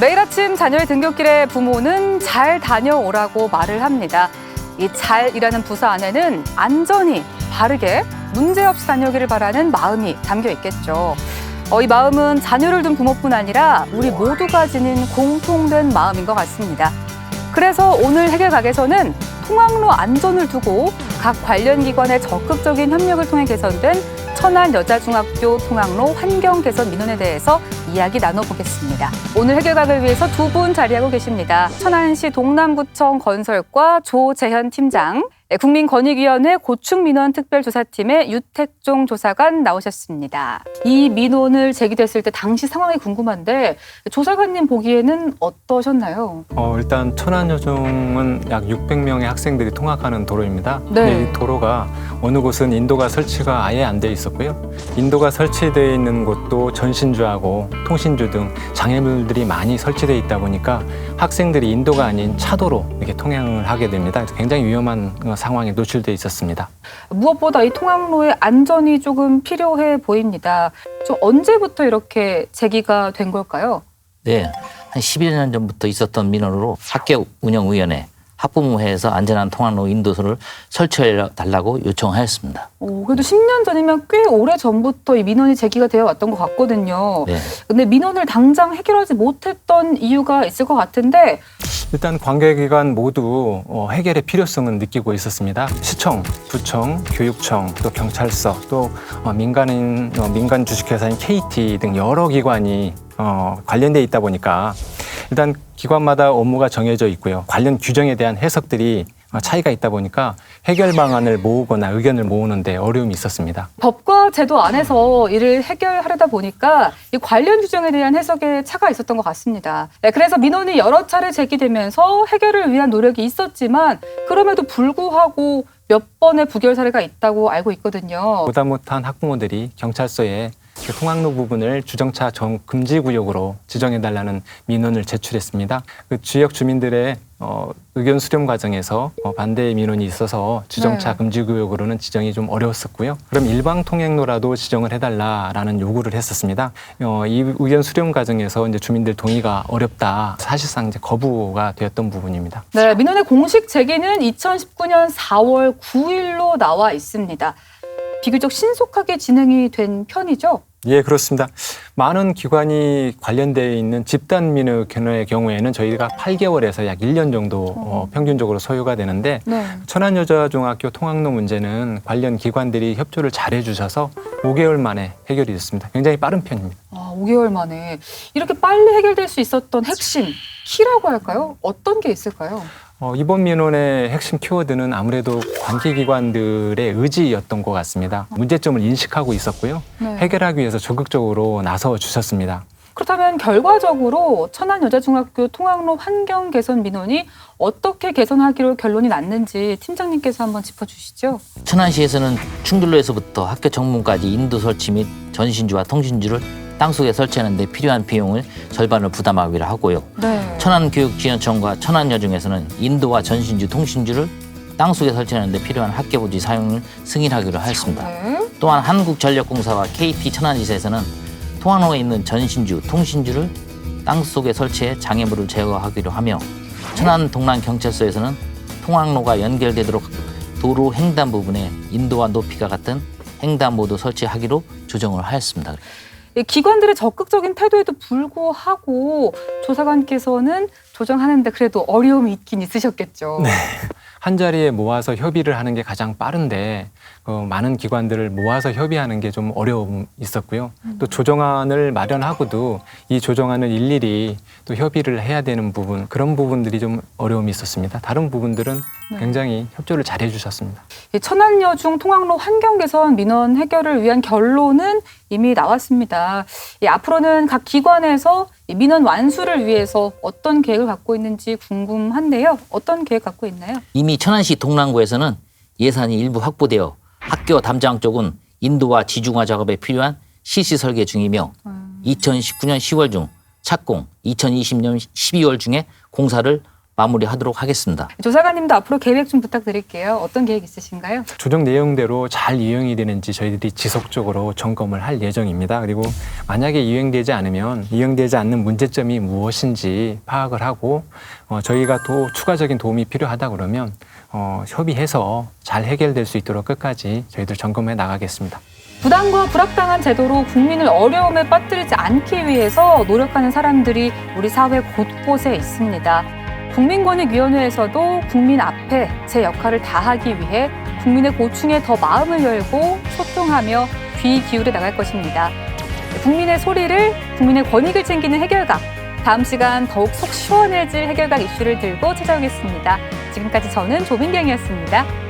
매일 아침 자녀의 등굣길에 부모는 잘 다녀오라고 말을 합니다. 이 잘이라는 부사 안에는 안전히, 바르게, 문제없이 다녀오기를 바라는 마음이 담겨 있겠죠. 이 마음은 자녀를 둔 부모뿐 아니라 우리 모두가 지닌 공통된 마음인 것 같습니다. 그래서 오늘 해결각에서는 통학로 안전을 두고 각 관련 기관의 적극적인 협력을 통해 개선된 천안여자중학교 통학로 환경 개선 민원에 대해서 이야기 나눠보겠습니다. 오늘 해결각을 위해서 두 분 자리하고 계십니다. 천안시 동남구청 건설과 조재현 팀장, 국민권익위원회 고충민원특별조사팀의 유택종 조사관 나오셨습니다. 이 민원을 제기됐을 때 당시 상황이 궁금한데 조사관님 보기에는 어떠셨나요? 일단 천안여중은 약 600명의 학생들이 통학하는 도로입니다. 네. 근데 이 도로가 어느 곳은 인도가 설치가 아예 안 돼 있었고요. 인도가 설치되어 있는 곳도 전신주하고 통신주 등 장애물들이 많이 설치되어 있다 보니까 학생들이 인도가 아닌 차도로 이렇게 통행을 하게 됩니다. 굉장히 위험한 상황에 노출돼 있었습니다. 무엇보다 이 통학로의 안전이 조금 필요해 보입니다. 좀 언제부터 이렇게 제기가 된 걸까요? 네, 한 11여 년 전부터 있었던 민원으로 학교 운영위원회, 학부모회에서 안전한 통학로 인도소를 설치해달라고 요청하였습니다. 그래도 10년 전이면 꽤 오래 전부터 이 민원이 제기가 되어 왔던 것 같거든요. 네. 근데 민원을 당장 해결하지 못했던 이유가 있을 것 같은데 일단 관계기관 모두 해결의 필요성은 느끼고 있었습니다. 시청, 구청, 교육청, 또 경찰서, 또 민간 주식회사인 KT 등 여러 기관이 관련돼 있다 보니까 일단 기관마다 업무가 정해져 있고요. 관련 규정에 대한 해석들이 차이가 있다 보니까 해결 방안을 모으거나 의견을 모으는데 어려움이 있었습니다. 법과 제도 안에서 이를 해결하려다 보니까 이 관련 규정에 대한 해석에 차가 있었던 것 같습니다. 그래서 민원이 여러 차례 제기되면서 해결을 위한 노력이 있었지만 그럼에도 불구하고 몇 번의 부결 사례가 있다고 알고 있거든요. 보다 못한 학부모들이 경찰서에 통학로 부분을 주정차 금지 구역으로 지정해달라는 민원을 제출했습니다. 그 지역 주민들의 의견 수렴 과정에서 반대의 민원이 있어서 주정차 금지 구역으로는 지정이 좀 어려웠었고요. 그럼 일방 통행로라도 지정을 해달라라는 요구를 했었습니다. 이 의견 수렴 과정에서 이제 주민들 동의가 어렵다, 사실상 이제 거부가 되었던 부분입니다. 네, 민원의 공식 제기는 2019년 4월 9일로 나와 있습니다. 비교적 신속하게 진행이 된 편이죠? 예, 그렇습니다. 많은 기관이 관련되어 있는 집단 민원의 경우에는 저희가 8개월에서 약 1년 정도 평균적으로 소요가 되는데 네. 천안여자중학교 통학로 문제는 관련 기관들이 협조를 잘해 주셔서 5개월 만에 해결이 됐습니다. 굉장히 빠른 편입니다. 5개월 만에 이렇게 빨리 해결될 수 있었던 핵심, 키라고 할까요? 어떤 게 있을까요? 이번 민원의 핵심 키워드는 아무래도 관계기관들의 의지였던 것 같습니다. 문제점을 인식하고 있었고요. 네. 해결하기 위해서 적극적으로 나서 주셨습니다. 그렇다면 결과적으로 천안여자중학교 통학로 환경 개선 민원이 어떻게 개선하기로 결론이 났는지 팀장님께서 한번 짚어주시죠. 천안시에서는 충돌로에서부터 학교 정문까지 인도 설치 및 전신주와 통신주를 땅속에 설치하는 데 필요한 비용을 절반을 부담하기로 하고요. 네. 천안교육지원청과 천안여중에서는 인도와 전신주, 통신주를 땅속에 설치하는 데 필요한 학계부지 사용을 승인하기로 하였습니다. 네. 또한 한국전력공사와 KT 천안지사에서는 통학로에 있는 전신주, 통신주를 땅속에 설치해 장애물을 제거하기로 하며 천안 동남경찰서에서는 통학로가 연결되도록 도로 횡단 부분에 인도와 높이가 같은 횡단보도 설치하기로 조정을 하였습니다. 기관들의 적극적인 태도에도 불구하고 조사관께서는 조정하는데 그래도 어려움이 있긴 있으셨겠죠. 네. 한 자리에 모아서 협의를 하는 게 가장 빠른데 많은 기관들을 모아서 협의하는 게 좀 어려움이 있었고요. 또 조정안을 마련하고도 이 조정안을 일일이 또 협의를 해야 되는 부분, 그런 부분들이 좀 어려움이 있었습니다. 다른 부분들은 굉장히 협조를 잘 해주셨습니다. 천안여중 통학로 환경 개선 민원 해결을 위한 결론은 이미 나왔습니다. 앞으로는 각 기관에서 민원 완수를 위해서 어떤 계획을 갖고 있는지 궁금한데요. 어떤 계획 갖고 있나요? 이미 천안시 동남구에서는 예산이 일부 확보되어 학교 담장 쪽은 인도와 지중화 작업에 필요한 실시 설계 중이며 2019년 10월 중 착공, 2020년 12월 중에 공사를 마무리하도록 하겠습니다. 조사관님도 앞으로 계획 좀 부탁드릴게요. 어떤 계획 있으신가요? 조정 내용대로 잘 이행이 되는지 저희들이 지속적으로 점검을 할 예정입니다. 그리고 만약에 이행되지 않는 문제점이 무엇인지 파악을 하고 저희가 또 추가적인 도움이 필요하다 그러면 협의해서 잘 해결될 수 있도록 끝까지 저희들 점검해 나가겠습니다. 부당과 불합당한 제도로 국민을 어려움에 빠뜨리지 않기 위해서 노력하는 사람들이 우리 사회 곳곳에 있습니다. 국민권익위원회에서도 국민 앞에 제 역할을 다하기 위해 국민의 고충에 더 마음을 열고 소통하며 귀 기울여 나갈 것입니다. 국민의 소리를, 국민의 권익을 챙기는 해결각. 다음 시간 더욱 속 시원해질 해결각 이슈를 들고 찾아오겠습니다. 지금까지 저는 조민경이었습니다.